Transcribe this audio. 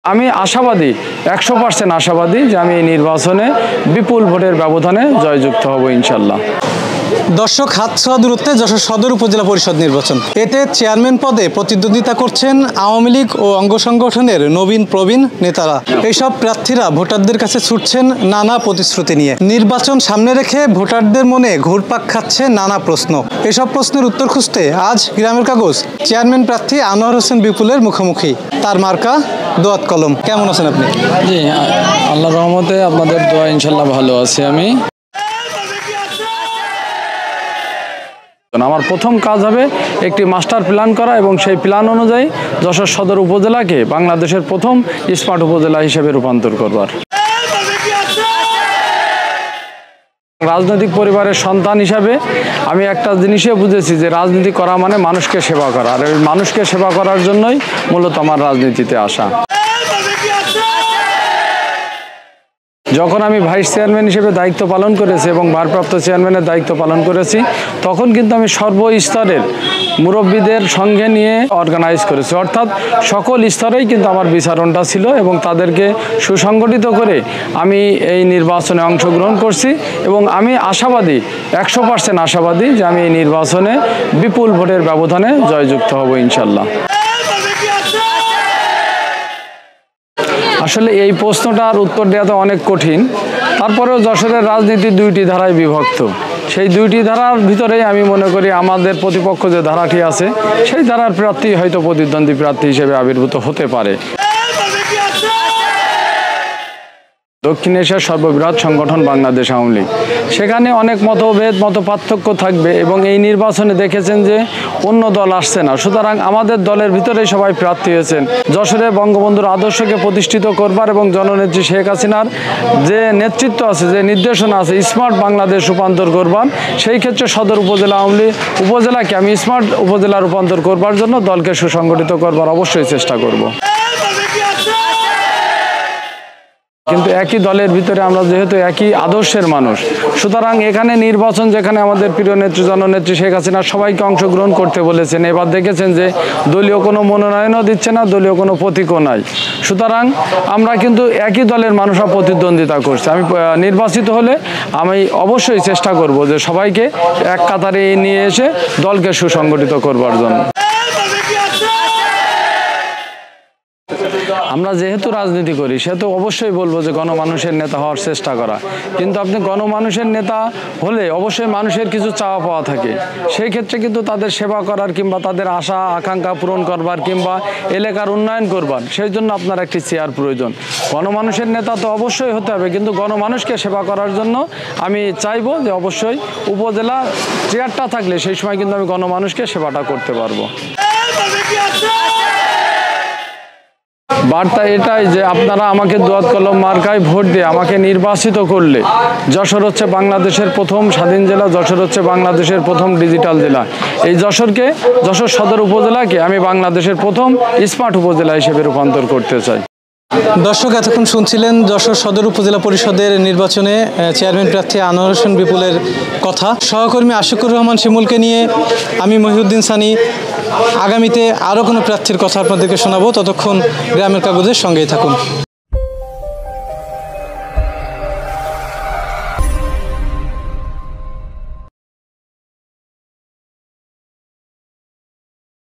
আমি আশাবাদী 100% আশাবাদী যে আমি এই নির্বাচনে বিপুল ভোটের ব্যবধানে জয়যুক্ত হব ইনশাল্লাহ। দর্শক, হাত ছোঁয়া দূরত্বে যশোর সদর উপজেলা পরিষদ নির্বাচন, এতে চেয়ারম্যান পদে প্রতিদ্বন্দ্বিতা করছেন আওয়ামী লীগ ও অঙ্গ সংগঠনের নবীন প্রবীণ নেতারা। এইসব প্রার্থীরা ভোটারদের কাছে ছুটছেন নানা প্রতিশ্রুতি নিয়ে। নির্বাচন সামনে রেখে ভোটারদের মনে ঘুরপাক খাচ্ছে নানা প্রশ্ন। এসব প্রশ্নের উত্তর খুঁজতে আজ গ্রামের কাগজ চেয়ারম্যান প্রার্থী আনোয়ার হোসেন বিপুলের মুখোমুখি। তার মার্কা দোয়াত কলম। কেমন আছেন আপনি? জি, আল্লাহর রহমতে আপনাদের দোয়া ইনশাল্লাহ ভালো আছি আমি। আমার প্রথম কাজ হবে একটি মাস্টার প্ল্যান করা এবং সেই প্ল্যান অনুযায়ী যশোর সদর উপজেলাকে বাংলাদেশের প্রথম স্মার্ট উপজেলা হিসেবে রূপান্তর করবার। রাজনৈতিক পরিবারের সন্তান হিসাবে আমি একটা জিনিসে বুঝেছি যে রাজনীতি করা মানে মানুষকে সেবা করা, আর এই মানুষকে সেবা করার জন্যই মূলত আমার রাজনীতিতে আসা। যখন আমি ভাইস চেয়ারম্যান হিসেবে দায়িত্ব পালন করেছি এবং ভারপ্রাপ্ত চেয়ারম্যানের দায়িত্ব পালন করেছি, তখন কিন্তু আমি সর্বস্তরের মুরব্বীদের সঙ্গে নিয়ে অর্গানাইজ করেছি, অর্থাৎ সকল স্তরেই কিন্তু আমার বিচারণটা ছিল এবং তাদেরকে সুসংগঠিত করে আমি এই নির্বাচনে অংশগ্রহণ করছি এবং আমি আশাবাদী 100% আশাবাদী যে আমি এই নির্বাচনে বিপুল ভোটের ব্যবধানে জয়যুক্ত হব ইনশাল্লাহ। আসলে এই প্রশ্নটার উত্তর দেওয়াটা অনেক কঠিন, তারপরেও যশোরের রাজনীতি দুইটি ধারায় বিভক্ত। সেই দুইটি ধারার ভিতরেই আমি মনে করি আমাদের প্রতিপক্ষ যে ধারাটি আছে সেই ধারার প্রার্থী হয়তো প্রতিদ্বন্দ্বী প্রার্থী হিসেবে আবির্ভূত হতে পারে। দক্ষিণ এশিয়ার সর্ববৃহৎ সংগঠন বাংলাদেশ আওয়ামী লীগ, সেখানে অনেক মতভেদ পার্থক্য থাকবে এবং এই নির্বাচনে দেখেছেন যে অন্য দল আসছে না, সুতরাং আমাদের দলের ভিতরেই সবাই প্রার্থী হয়েছেন যশোরে বঙ্গবন্ধুর আদর্শকে প্রতিষ্ঠিত করবার এবং জননেত্রী শেখ হাসিনার যে নেতৃত্ব আছে, যে নির্দেশনা আছে স্মার্ট বাংলাদেশ রূপান্তর করবার। সেই ক্ষেত্রে সদর উপজেলা আওয়ামী লীগ উপজেলাকে আমি স্মার্ট উপজেলা রূপান্তর করবার জন্য দলকে সুসংগঠিত করবার অবশ্যই চেষ্টা করব। কিন্তু একই দলের ভিতরে আমরা যেহেতু একই আদর্শের মানুষ, সুতরাং এখানে নির্বাচন যেখানে আমাদের প্রিয় নেত্রী জননেত্রী শেখ হাসিনা সবাইকে অংশগ্রহণ করতে বলেছেন, এবার দেখেছেন যে দলীয় কোনো মনোনয়নও দিচ্ছে না, দলীয় কোনো প্রতীকও নাই, সুতরাং আমরা কিন্তু একই দলের মানুষরা প্রতিদ্বন্দ্বিতা করছে। আমি নির্বাচিত হলে আমি অবশ্যই চেষ্টা করব যে সবাইকে এক কাতারে নিয়ে এসে দলকে সুসংগঠিত করবার জন্য। আমরা যেহেতু রাজনীতি করি সেহেতু অবশ্যই বলবো যে গণমানুষের নেতা হওয়ার চেষ্টা করা, কিন্তু আপনি গণমানুষের নেতা হলে অবশ্যই মানুষের কিছু চাওয়া পাওয়া থাকে, সেই ক্ষেত্রে কিন্তু তাদের সেবা করার কিংবা তাদের আশা আকাঙ্ক্ষা পূরণ করবার কিংবা এলাকার উন্নয়ন করবার, সেই জন্য আপনার একটি চেয়ার প্রয়োজন। গণমানুষের নেতা তো অবশ্যই হতে হবে, কিন্তু গণমানুষকে সেবা করার জন্য আমি চাইবো যে অবশ্যই উপজেলা চেয়ারটা থাকলে সেই সময় কিন্তু আমি গণমানুষকে সেবাটা করতে পারবো। বার্তা এটাই যে আপনারা আমাকে দোয়াত কলম মার্কায় ভোট দিয়ে আমাকে নির্বাচিত করলে যশোর হচ্ছে বাংলাদেশের প্রথম স্বাধীন জেলা, যশোর হচ্ছে বাংলাদেশের প্রথম ডিজিটাল জেলা। এই যশোর সদর উপজেলাকে আমি বাংলাদেশের প্রথম স্মার্ট উপজেলা হিসেবে রূপান্তর করতে চাই। দর্শক, এতক্ষণ শুনছিলেন যশোর সদর উপজেলা পরিষদের নির্বাচনে চেয়ারম্যান প্রার্থী আনোয়ার হোসেন বিপুলের কথা। সহকর্মী আশিকুর রহমান শিমুলকে নিয়ে আমি মহিউদ্দিন সানি। আগামীতে আরও কোনো প্রার্থীর কথা আপনাদেরকে শোনাবো, ততক্ষণ গ্রামের কাগজের সঙ্গেই থাকুন।